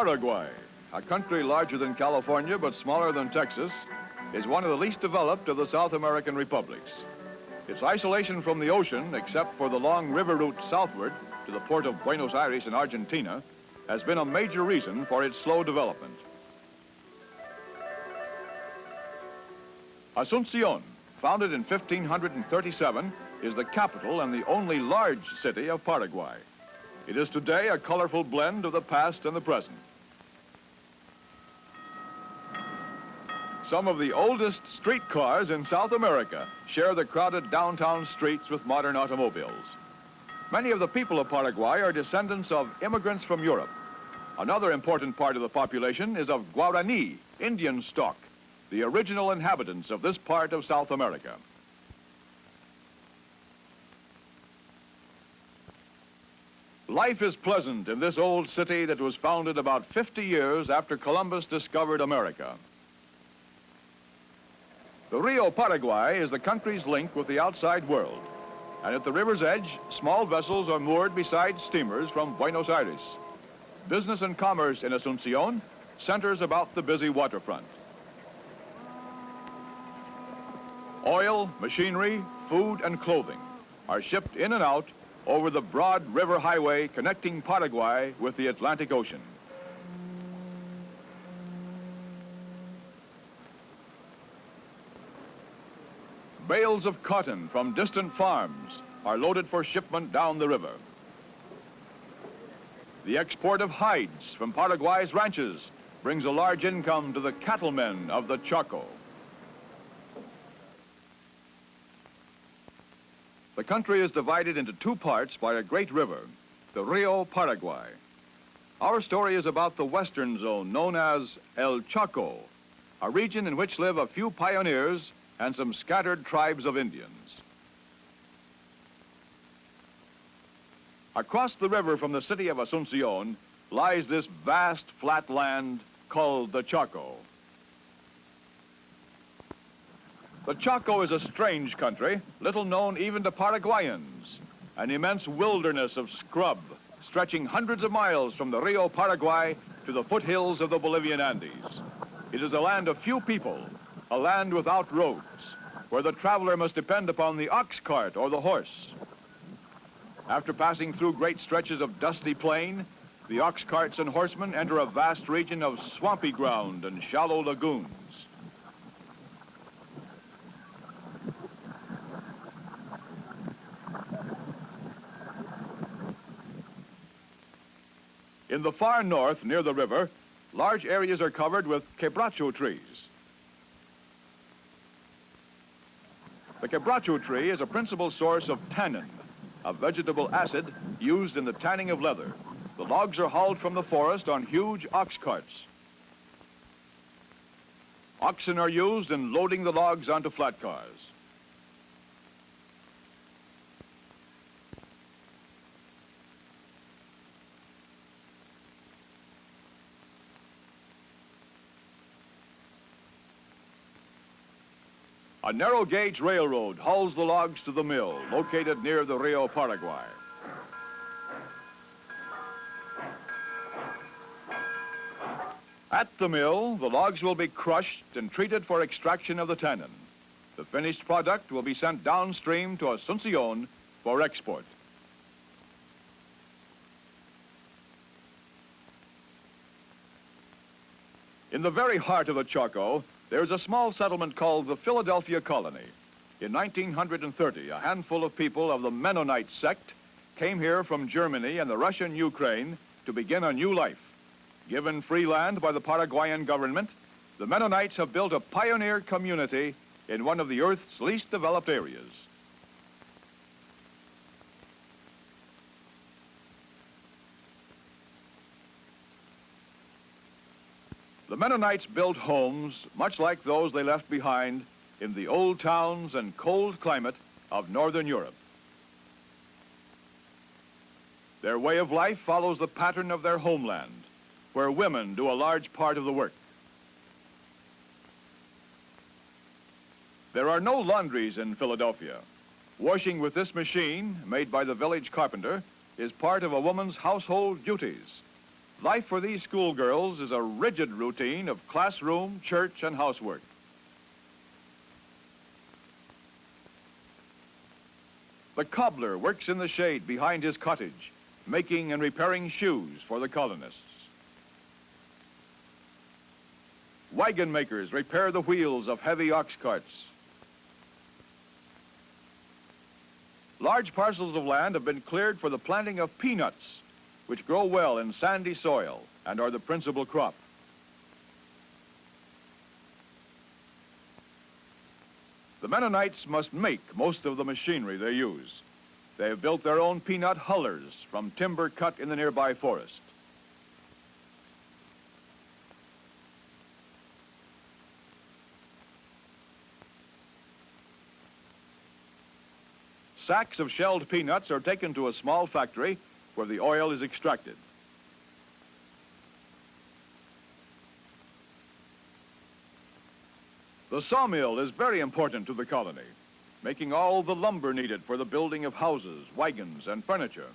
Paraguay, a country larger than California but smaller than Texas, is one of the least developed of the South American republics. Its isolation from the ocean, except for the long river route southward to the port of Buenos Aires in Argentina, has been a major reason for its slow development. Asunción, founded in 1537, is the capital and the only large city of Paraguay. It is today a colorful blend of the past and the present. Some of the oldest streetcars in South America share the crowded downtown streets with modern automobiles. Many of the people of Paraguay are descendants of immigrants from Europe. Another important part of the population is of Guarani, Indian stock, the original inhabitants of this part of South America. Life is pleasant in this old city that was founded about 50 years after Columbus discovered America. The Rio Paraguay is the country's link with the outside world, and at the river's edge, small vessels are moored beside steamers from Buenos Aires. Business and commerce in Asunción centers about the busy waterfront. Oil, machinery, food, and clothing are shipped in and out over the broad river highway connecting Paraguay with the Atlantic Ocean. Bales of cotton from distant farms are loaded for shipment down the river. The export of hides from Paraguay's ranches brings a large income to the cattlemen of the Chaco. The country is divided into two parts by a great river, the Rio Paraguay. Our story is about the western zone known as El Chaco, a region in which live a few pioneers and some scattered tribes of Indians. Across the river from the city of Asunción lies this vast flat land called the Chaco. The Chaco is a strange country, little known even to Paraguayans, an immense wilderness of scrub stretching hundreds of miles from the Rio Paraguay to the foothills of the Bolivian Andes. It is a land of few people, a land without roads, where the traveler must depend upon the ox cart or the horse. After passing through great stretches of dusty plain, the ox carts and horsemen enter a vast region of swampy ground and shallow lagoons. In the far north, near the river, large areas are covered with quebracho trees. The quebracho tree is a principal source of tannin, a vegetable acid used in the tanning of leather. The logs are hauled from the forest on huge ox carts. Oxen are used in loading the logs onto flat cars. A narrow gauge railroad hauls the logs to the mill located near the Rio Paraguay. At the mill, the logs will be crushed and treated for extraction of the tannin. The finished product will be sent downstream to Asunción for export. In the very heart of the Chaco, there's a small settlement called the Filadelfia colony. In 1930, a handful of people of the Mennonite sect came here from Germany and the Russian Ukraine to begin a new life. Given free land by the Paraguayan government, the Mennonites have built a pioneer community in one of the Earth's least developed areas. The Mennonites built homes much like those they left behind in the old towns and cold climate of Northern Europe. Their way of life follows the pattern of their homeland, where women do a large part of the work. There are no laundries in Philadelphia. Washing with this machine, made by the village carpenter, is part of a woman's household duties. Life for these schoolgirls is a rigid routine of classroom, church, and housework. The cobbler works in the shade behind his cottage, making and repairing shoes for the colonists. Wagon makers repair the wheels of heavy ox carts. Large parcels of land have been cleared for the planting of peanuts, which grow well in sandy soil and are the principal crop. The Mennonites must make most of the machinery they use. They have built their own peanut hullers from timber cut in the nearby forest. Sacks of shelled peanuts are taken to a small factory where the oil is extracted. The sawmill is very important to the colony, making all the lumber needed for the building of houses, wagons, and furniture.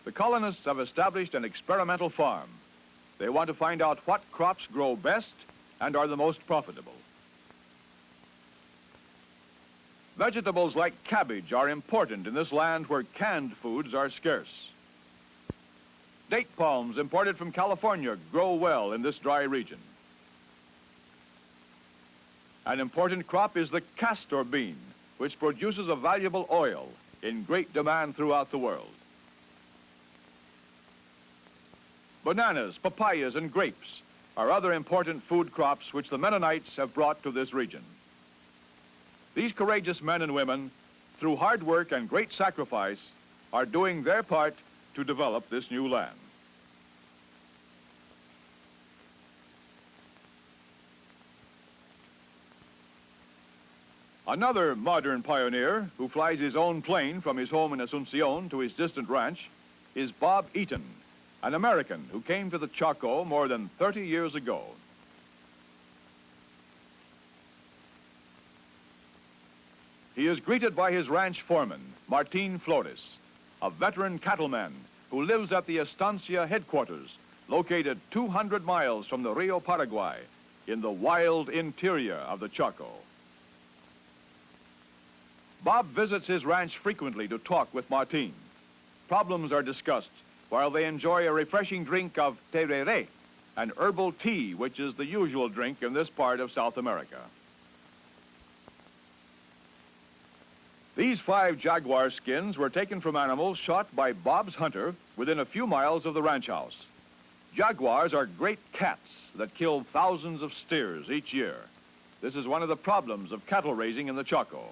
The colonists have established an experimental farm. They want to find out what crops grow best and are the most profitable. Vegetables like cabbage are important in this land where canned foods are scarce. Date palms imported from California grow well in this dry region. An important crop is the castor bean, which produces a valuable oil in great demand throughout the world. Bananas, papayas, and grapes are other important food crops which the Mennonites have brought to this region. These courageous men and women, through hard work and great sacrifice, are doing their part to develop this new land. Another modern pioneer who flies his own plane from his home in Asunción to his distant ranch is Bob Eaton, an American who came to the Chaco more than 30 years ago. He is greeted by his ranch foreman, Martin Flores, a veteran cattleman who lives at the Estancia headquarters, located 200 miles from the Rio Paraguay in the wild interior of the Chaco. Bob visits his ranch frequently to talk with Martin. Problems are discussed while they enjoy a refreshing drink of tereré, an herbal tea which is the usual drink in this part of South America. These 5 jaguar skins were taken from animals shot by Bob's hunter within a few miles of the ranch house. Jaguars are great cats that kill thousands of steers each year. This is one of the problems of cattle raising in the Chaco.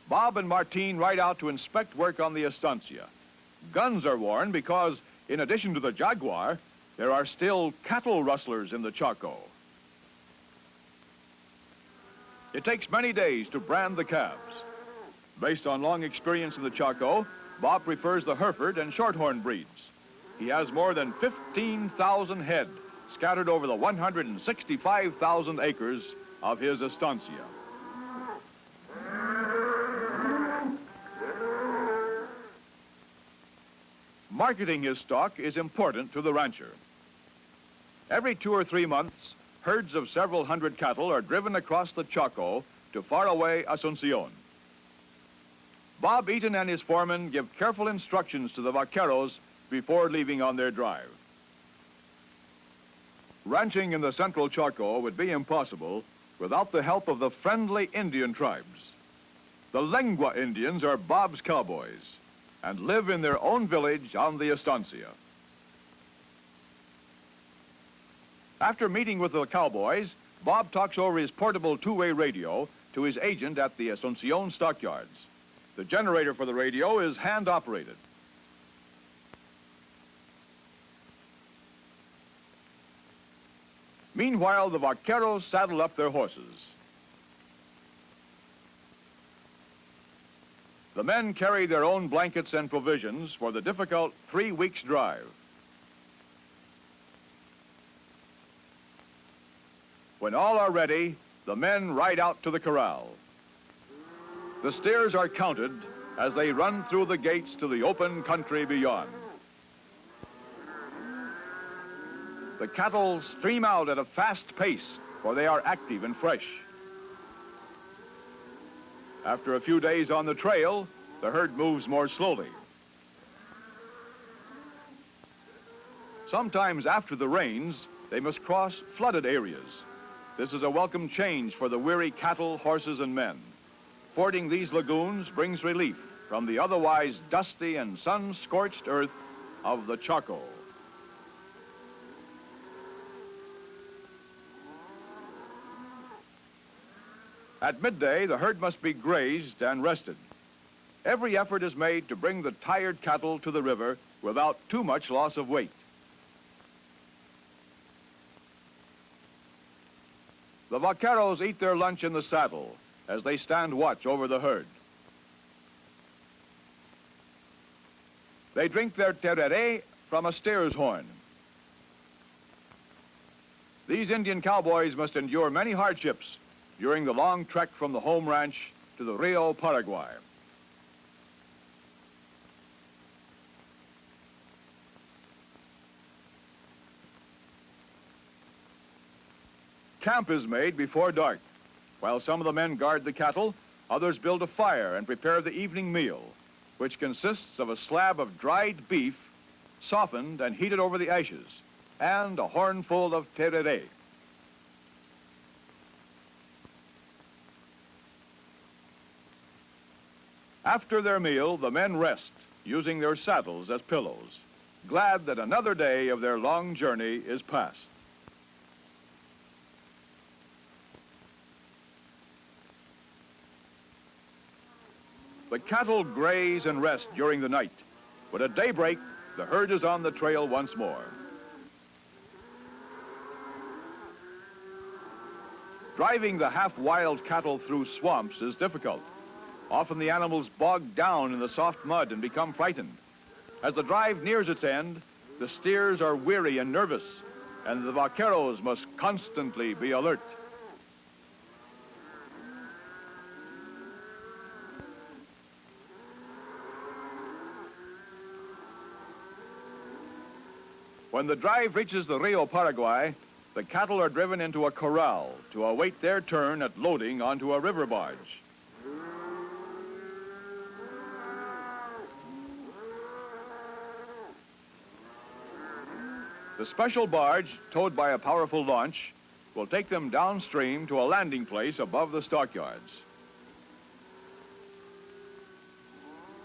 Bob and Martin ride out to inspect work on the estancia. Guns are worn because, in addition to the jaguar, there are still cattle rustlers in the Chaco. It takes many days to brand the calves. Based on long experience in the Chaco, Bob prefers the Hereford and Shorthorn breeds. He has more than 15,000 head scattered over the 165,000 acres of his estancia. Marketing his stock is important to the rancher. Every 2 or 3 months, herds of several hundred cattle are driven across the Chaco to faraway Asunción. Bob Eaton and his foreman give careful instructions to the vaqueros before leaving on their drive. Ranching in the central Chaco would be impossible without the help of the friendly Indian tribes. The Ligua Indians are Bob's cowboys and live in their own village on the estancia. After meeting with the cowboys, Bob talks over his portable two-way radio to his agent at the Asunción stockyards. The generator for the radio is hand-operated. Meanwhile, the vaqueros saddle up their horses. The men carry their own blankets and provisions for the difficult 3 weeks' drive. When all are ready, the men ride out to the corral. The steers are counted as they run through the gates to the open country beyond. The cattle stream out at a fast pace, for they are active and fresh. After a few days on the trail, the herd moves more slowly. Sometimes after the rains, they must cross flooded areas. This is a welcome change for the weary cattle, horses, and men. Fording these lagoons brings relief from the otherwise dusty and sun-scorched earth of the Chaco. At midday, the herd must be grazed and rested. Every effort is made to bring the tired cattle to the river without too much loss of weight. The vaqueros eat their lunch in the saddle as they stand watch over the herd. They drink their tereré from a steer's horn. These Indian cowboys must endure many hardships during the long trek from the home ranch to the Rio Paraguay. Camp is made before dark. While some of the men guard the cattle, others build a fire and prepare the evening meal, which consists of a slab of dried beef, softened and heated over the ashes, and a hornful of tereré. After their meal, the men rest, using their saddles as pillows, glad that another day of their long journey is past. The cattle graze and rest during the night, but at daybreak, the herd is on the trail once more. Driving the half-wild cattle through swamps is difficult. Often the animals bog down in the soft mud and become frightened. As the drive nears its end, the steers are weary and nervous, and the vaqueros must constantly be alert. When the drive reaches the Rio Paraguay, the cattle are driven into a corral to await their turn at loading onto a river barge. The special barge, towed by a powerful launch, will take them downstream to a landing place above the stockyards.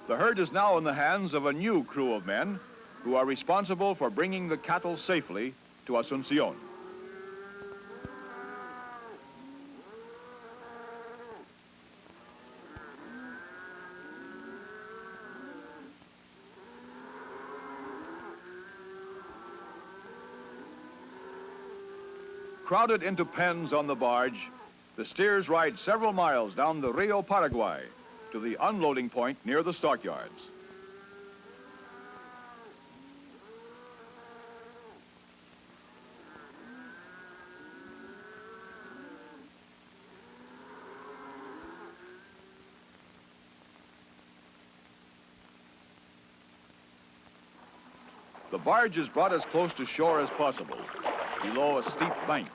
The herd is now in the hands of a new crew of men who are responsible for bringing the cattle safely to Asunción. Crowded into pens on the barge, the steers ride several miles down the Rio Paraguay to the unloading point near the stockyards. The barge is brought as close to shore as possible, below a steep bank.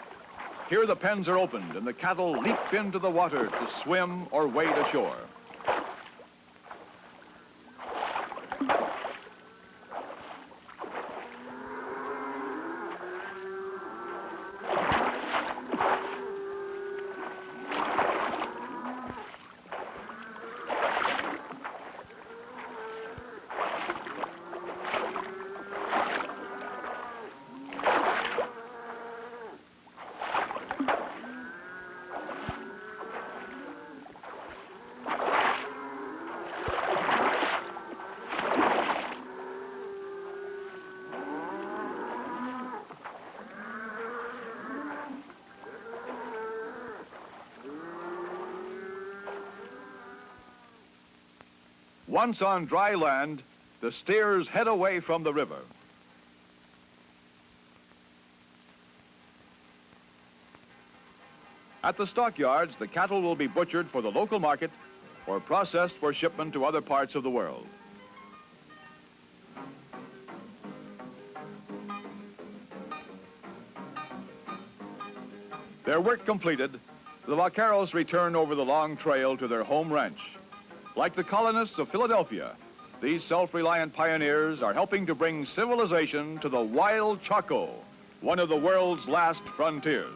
Here the pens are opened and the cattle leap into the water to swim or wade ashore. Once on dry land, the steers head away from the river. At the stockyards, the cattle will be butchered for the local market or processed for shipment to other parts of the world. Their work completed, the vaqueros return over the long trail to their home ranch. Like the colonists of Philadelphia, these self-reliant pioneers are helping to bring civilization to the wild Chaco, one of the world's last frontiers.